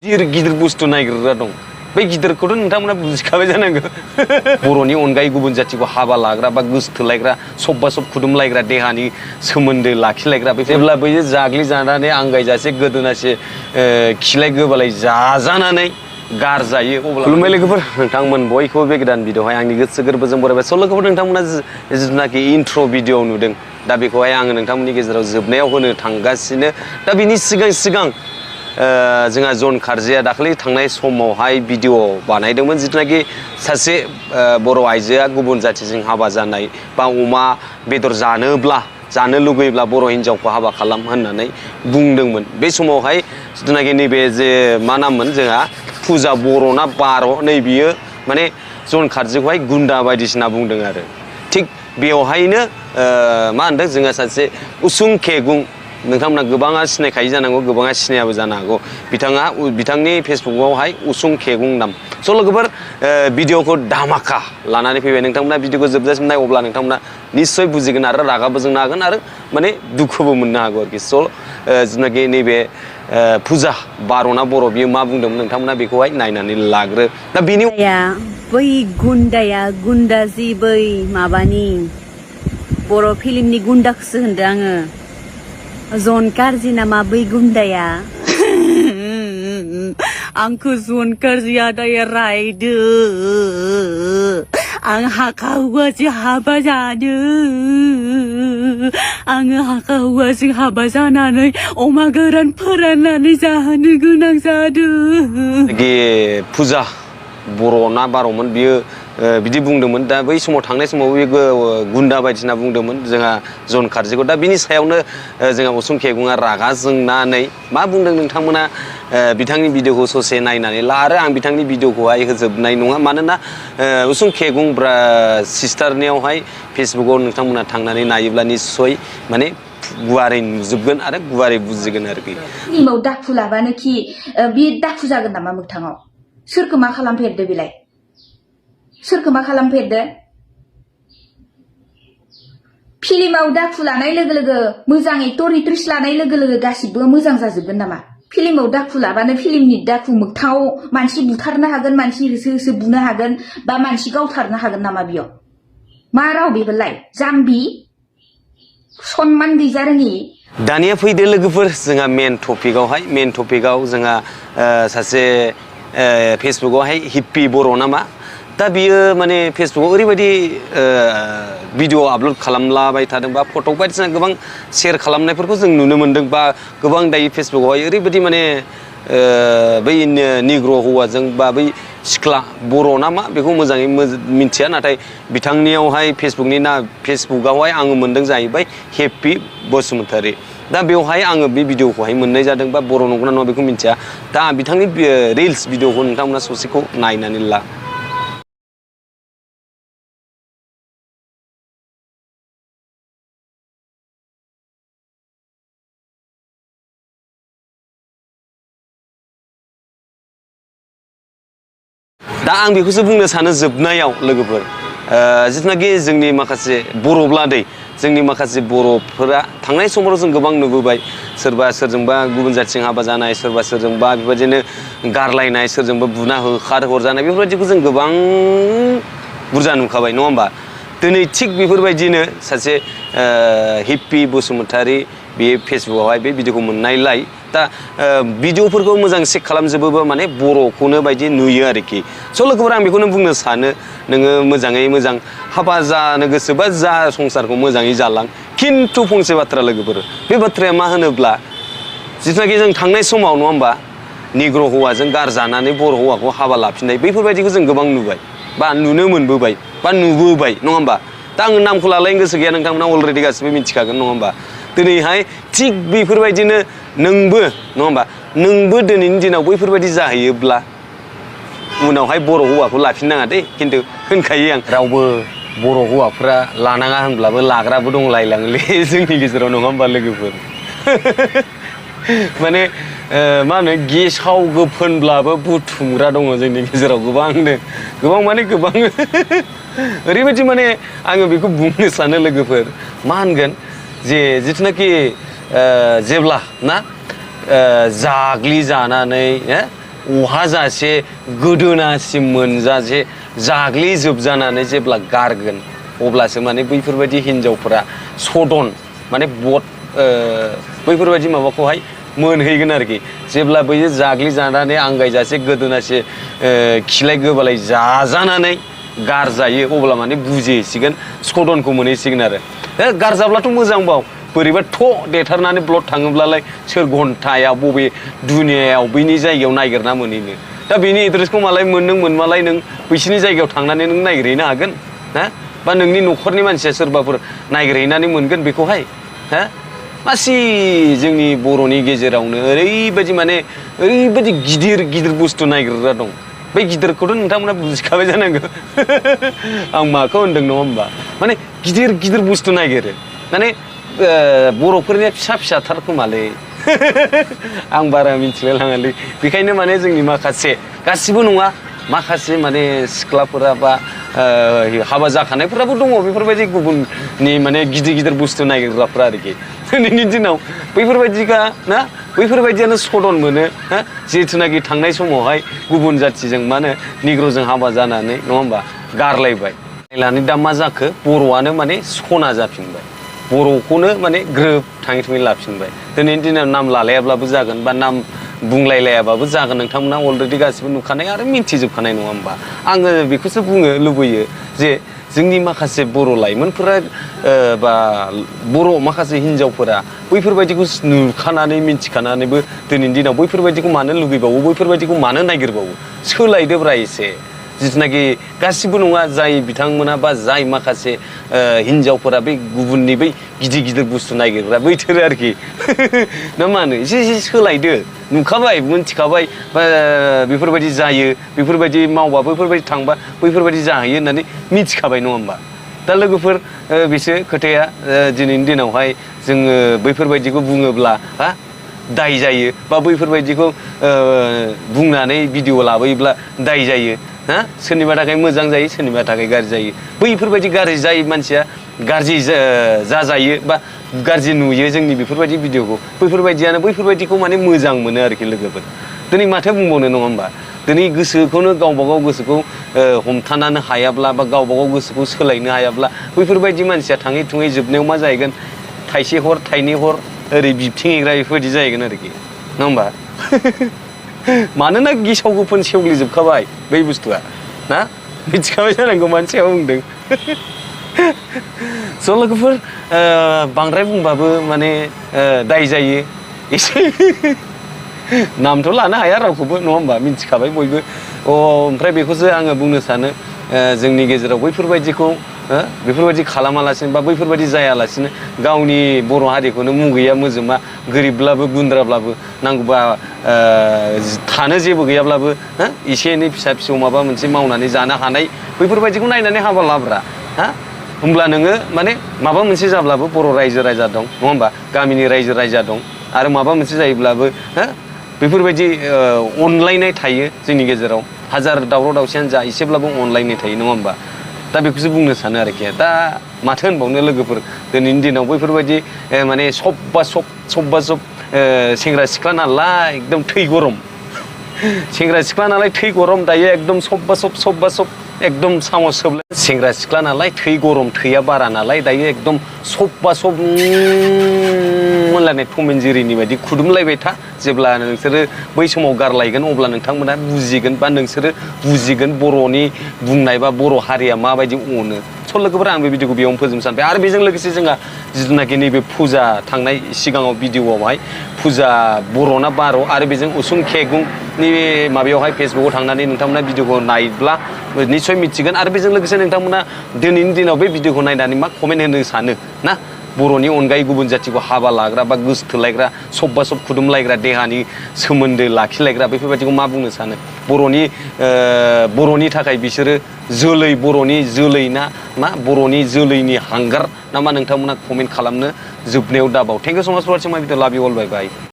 गिदिर बुस्थु नागिरग्रा दं बे गिदिरखौथ' नोंथांमोना बुजिखाबाय जानांगौ बर'नि अनगायै गुबुन जाथिखौ हाबा लाग्रा बा गोसोथोलायग्रा सबबा सब खुदुमलायग्रा देहानि सोमोन्दो लाखिलायग्रा जेब्ला बैयो जाग्लिजानानै आंगायजासे गोदोनासे खिलाय गोबालाय जाजानानै गारजायो अब्ला खुलुमबाय लोगोफोर नोंथांमोन बयखौबो बे गोदान भिडिअ'आवहाय आंनि गोसो गोरबोजों बरायबाय स' लोगोफोर नोंथांमोना जिथुनाखि इन्ट्र' भिडिअ नुदों दा बेखौहाय आङो नोंथांमोननि गेजेराव जोबनायाव होनो थांगासिनो दा बिनि सिगां जोंहा जन खारजिया दाखालि थांनाय समावहाय भिडिअ बानायदोंमोन जिथुनाखि सासे बर' आइजोआ गुबुन जाथिजों हाबा जानाय बा अमा बेदर जानो लुगैब्ला बर' हिन्जावखौ हाबा खालाम होननानै बुंदोंमोन बे समावहाय जिथुनाखि नैबे जे मा नाममोन जोंहा फुजा बर' ना बार' नै बियो माने जन खारजिखौहाय गुन्दा बायदिसिना बुंदों आरो थिग बेवहायनो मा होनदों जोंहा सासे उसुं केगुं नोंथांमोना गोबाङा सिनायखायो जानांगौ गोबाङा सिनायाबो जानो हागौ बिथांनि फेसबुकआवहाय उसुं केगुं नाम स' लोगोफोर भिडिअखौ धामाका लानानै फैबाय नोंथांमोना भिडिअखौ जोबजासिम नाय अब्ला नोंथांमोना निस्सय बुजिगोन आरो रागाबो जोंनो हागोन आरो माने दुखुबो मोननो हागौ आरोखि स' जिथुनाखि नैबे फुजा बार'ना बर' बियो मा बुंदोंमोन नोंथांमोना बेखौहाय नायनानै लाग्रो दा बिनि बै गुन्दा जि बै माबानि बर' फिल्मनि गुन्दाखौसो होनदों आङो जन कारजि नामा बै गुन्दाया आंखौ जन कारजिया दायो रायदो आं हाखा हुवाजों हाबा जादों आङो हाखा हुवाजों हाबा जानानै अमा गोरान फोराननानै जाहोनो गोनां जादों फुजा बर' ना बार'मोन बियो बिदि बुंदोंमोन दा बै समाव थांनाय समाव बे गुन्दा बायदिसिना बुंदोंमोन जोंहा जन खारजिखौ दा बिनि सायावनो जोंहा उसुं केगुङा रागा जोंनानै मा बुंदों नोंथांमोना बिथांनि भिडिअखौ ससे नायनानै ला आरो आं बिथांनि भिडिअखौहाय होजोबनाय नङा मानोना उसुं केगुं सिस्टारनियावहाय फेसबुकआव नोंथांमोना थांनानै नायोब्ला निस्सय माने गुवारै नुजोबगोन आरो गुवारै बुजिगोन आरोखि फिल्माव दाखु लाबानो खि बे दाखु जागोन नामा मोगथाङाव सोरखौ मा खालामफेरदो बेलाय सोरखौ मा खालामफेरदो फिल्माव दाखु लानाय लोगो लोगो मोजां एक्टर एक्ट्रेस लानाय लोगो लोगो गासिबो मोजां जाजोबगोन नामा फिल्माव दाखु लाबानो फिल्मनि दाखु मोगथाङाव मानसि बुथारनो हागोन मानसि होसो बुनो हागोन बा मानसि गावथारनो हागोन नामा बेयाव मा राव बेबोलाय जाम्बि सनमान गैजा रोङि दानिया फैदो लोगोफोर जोंहा मेन टपिकआव जोंहा सासे फेसबुकआवहाय हिप्पि बर' नामा दा बियो माने फेसबुकआव ओरैबायदि भिडिअ आपल'ड खालामलाबाय थादों बा फट' बायदिसिना गोबां शेयार खालामनायफोरखौ जों नुनो मोन्दों बा गोबां दायो फेसबुकआवहाय ओरैबायदि माने बै निग्र' हौवाजों बा बै सिख्ला बर' ना मा बेखौ मोजाङै मिथिया नाथाय बिथांनियावहाय फेसबुकआवहाय आङो मोन्दों जाहैबाय हिप्पि बसुमतारी दा बेवहाय आङो बे भिडिअखौहाय मोननाय जादों बा बर' नंगौना नङा बेखौ मिथिया दा बिथांनि रिल्स भिडिअखौ नोंथांमोना ससेखौ नायनानै ला दा आं बेखौसो बुंनो सानो जोबनायाव लोगोफोर जिथुनाखि जोंनि माखासे बर'ब्लादै जोंनि माखासे बर'फोरा थांनाय समाव जों गोबां नुबोबाय सोरबा सोरजोंबा गुबुन जाथिजों हाबा जानाय सोरबा सोरजोंबा बेबायदिनो गारलायनाय सोरजोंबा बुना हरजानाय बेफोरबायदिखौ जों गोबां बुरजा नुखाबाय नङा होमबा दिनै थिग बेफोरबायदिनो सासे हिप्पि बसुमतारी बे फेसबुकआवहाय बे भिडिअखौ मोननायलाय दा भिडिअफोरखौ मोजां चेक खालामजोबोबा माने बर'खौनो बायदि नुयो आरोखि स' लोगोफोर आं बेखौनो बुंनो सानो नोङो मोजाङै मोजां हाबा जानो गोसोबा जा संसारखौ मोजाङै जालां खिन्थु फंसे बाथ्रा लोगोफोर बे बाथ्राया मा होनोब्ला जिथुनाखि जों थांनाय समाव नङा होमबा निग्र' हौवाजों गारजानानै बर' हौवाखौ हाबा लाफिननाय बैफोरबायदिखौ जों गोबां नुबाय बा नुनो मोनबोबाय बा नुबोबाय नङा होमबा दा आङो नामखौ लालायनो गोसो गैया नोंथांमोना अलरेडि गासिबो मिथिखागोन नङा होमबा दिनैहाय थिग बेफोरबायदिनो नोंबो नङा होमबा नोंबो दिनैनि दिनाव बैफोरबायदि जाहैयोब्ला उनावहाय बर' हौवाखौ लाफिननाङा दे खिन्थु होनखायो आं रावबो बर' हौवाफ्रा लानाङा होनब्लाबो लाग्राबो दंलायलाङोलै जोंनि गेजेराव नङा होमबा लोगोफोर माने मा होनो गेसाव गोफोनब्लाबो बुथुमग्रा दङ जोंनि गेजेराव गोबां माने गोबां ओरैबायदि माने आङो बेखौ बुंनो सानो लोगोफोर मा होनगोन जे जिथुनाखि जेब्ला ना जाग्लिजानानै अहाजासे गोदोनासिम मोनजासे जाग्लिजोबजानानै जेब्ला गारगोन अब्लासो माने बैफोरबायदि हिनजावफोरा सदन माने बैफोरबायदि माबाखौहाय मोनहैगोन आरोखि जेब्ला बैयो जाग्लिजानानै आंगायजासे गोदोनासे खिलाय गोबालाय जाजानानै गारजायो अब्ला माने बुजिहैसिगोन सदनखौ मोनहैसिगोन आरो गारजाब्लाथ' मोजांबाव बोरैबा थ' देथारनानै ब्लड थाङोब्लालाय सोर घन्टायाव बबे दुनियायाव बैनि जायगायाव नागिरना मोनहैनो दा बेनि एड्रेसखौ मालाय मोनमालाय नों बैसिनि जायगायाव थांनानै नों नागिरहैनो हागोन हा बा नोंनि न'खरनि मानसिया सोरबाफोर नागिरहैनानै मोनगोन बेखौहाय हा मासि जोंनि बर'नि गेजेरावनो ओरैबायदि माने ओरैबायदि गिदिर गिदिर बुस्थु नागिरग्रा दं बै गिदिरखौथ' नोंथांमोना बुजिखाबाय जानांगौ आं माखौ होनदों नङा होमबा माने गिदिर गिदिर बुस्थु नागिरो माने बर'फोरनिया फिसा फिसाथार खोमालै आं बारा मिथिलाय लाङालै बेखायनो माने जोंनि माखासे गासिबो नङा माखासे माने सिख्लाफोरा बा हाबा जाखानायफोराबो दङ बेफोरबायदि गुबुननि माने गिदिर गिदिर बुस्थु नागिरग्राफ्रा आरोखि दिनैनि दिनाव बैफोरबायदिखा ना बैफोरबायदियानो सदन मोनो हा जिहेथुनाखि थांनाय समावहाय गुबुन जाथिजों मा होनो निग्र'जों हाबा जानानै नङा होमबा गारलायबाय लानानै दा मा जाखो बर'आनो माने सना जाफिनबाय बर'खौनो माने ग्रोब थाङै थुङै लाफिनबाय दिनैनि दिनाव नाम लालायाब्लाबो जागोन बा नाम बुंलायलायाबाबो जागोन नोंथांमोना अलरेडि गासिबो नुखानाय आरो मिन्थिजोबखानाय नङा होमबा आङो बेखौसो बुंनो लुबैयो जे जोंनि माखासे बर' लाइमोनफोरा बा बर' माखासे हिनजावफोरा बैफोरबायदिखौ नुखानानै मिन्थिखानानैबो दिनैनि दिनाव बैफोरबायदिखौ मानो लुगैबावो बैफोरबायदिखौ मानो नागिरबावो सोलायदोब्रा एसे जिथुनाखि गासिबो नङा जाय बिथांमोना बा जाय माखासे हिनजावफोरा बै गुबुननि बै गिदिर गिदिर बुस्थु नागिरग्रा बैथोरो आरोखि ना मा होनो एसे एसे सोलायदो नुखाबाय मोनथिखाबाय बा बेफोरबायदि जायो बेफोरबायदि मावबा बैफोरबायदि थांबा बैफोरबायदि जाहैयो होननानै मिथिखाबाय नङा होमबा दा लोगोफोर बिसोर खोथाया दिनैनि दिनावहाय जोङो बैफोरबायदिखौ बुङोब्ला हा दाय जायो बा बैफोरबायदिखौ बुंनानै भिडिअ लाबोयोब्ला दाय जायो हा सोरनिबा थाखाय मोजां जायो सोरनिबा थाखाय गाज्रि जायो बैफोरबायदि गाज्रि जाय मानसिया गाज्रि जाजायो बा गाज्रि नुयो जोंनि बेफोरबायदि भिडिअखौ बैफोरबायदियानो बैफोरबायदिखौ माने मोजां मोनो आरोखि लोगोफोर दिनै माथो बुंबावनो नङा होमबा दिनै गोसोखौनो गावबागाव गोसोखौ हमथानो हायाब्ला बा गावबागाव गोसोखौ सोलायनो हायाब्ला बैफोरबायदि मानसिया थाङै थुङै जोबनायाव मा जाहैगोन थाइसे हर थाइनै हर ओरै बिबथिंहैग्रा बेफोरबायदि जाहैगोन आरोखि नङा होमबा मानोना गेसाव गोफोन सेवग्लिजोबखाबाय बै बुस्थुआ ना मिथिखाबाय जानांगौ मानसिया बुंदों स' लोगोफोर बांद्राय बुंबाबो माने दाय जायो एसे नामथ' लानो हाया रावखौबो नङा होमबा मिथिखाबाय बयबो ओमफ्राय बेखौसो आङो बुंनो सानो जोंनि गेजेराव बैफोरबायदिखौ बेफोरबायदि खालामालासिनो बा बैफोरबायदि जायालासिनो गावनि बर' हारिखौनो मुगैया मोजोमा गोरिबब्लाबो गुन्द्राब्लाबो नांगौबा थानो जेबो गैयाब्लाबो एसे एनै फिसा फिसौ माबा मोनसे मावनानै जानो हानाय बैफोरबायदिखौ नायनानै हाबा लाब्रा हा होमब्ला नोङो माने माबा मोनसे जाब्लाबो बर' रायजो राजा दं नङा होमबा गामिनि रायजो राजा दं आरो माबा मोनसे जायोब्लाबो बेफोरबायदि अनलायनाय थायो जोंनि गेजेराव हाजार दावराव दावसियानो जा एसेब्लाबो अनलायनाय थायो नङा होमबा दा बेखौसो बुंनो सानो आरोखि दा माथो होनबावनो लोगोफोर दिनैनि दिनाव बैफोरबायदि माने सबबा सब सेंग्रा सिख्ला नालाय एकदम थै गरम सेंग्रा सिख्ला नालाय थै गरम दायो एकदम सबबा सब एकदम सामस सोबलाय सेंग्रा सिख्ला नालाय थै गरम थैया बारा नालाय दायो एकदम सबबा सब मोनलायनाय टम एन्ड जेरिनि बायदि खुदुमलायबाय था जेब्ला नोंसोरो बै समाव गारलायगोन अब्ला नोंथांमोना बुजिगोन बा नोंसोरो बुजिगोन बर'नि बुंनाय बा बर' हारिया माबायदि अनो स' लोगोफोरा आं बे भिडिअखौ बेयावनो फोजोबनो सानबाय आरो बेजों लोगोसे जोंहा जिथुनाखि नैबे फुजा थांनाय सिगाङाव भिडिअआवहाय फुजा बर'ना बार' आरो बेजों उसुं केगुंनि माबायावहाय फेसबुकाव थांनानै नोंथांमोना भिडिअखौ नायब्ला निस्सय मिथिगोन आरो बेजों लोगोसे नोंथांमोना दिनैनि दिनाव बे भिडिअखौ नायनानै मा कमेन्ट होनो सानो ना बर'नि अनगायै गुबुन जाथिखौ हाबा लाग्रा बा गोसथोलायग्रा सबबा सब खुदुमलायग्रा देहानि सोमोन्दो लाखिलायग्रा बेफोरबायदिखौ मा बुंनो सानो बर'नि थाखाय बिसोरो जोलै बर'नि जोलै ना मा बर'नि जोलैनि हांगार ना मा नोंथांमोना कमेन्ट खालामनो जोबनायाव दाबाव थेंक इउ सो माच फर वाचिं माय भिडिअ लाभ इउ अल बाय बाय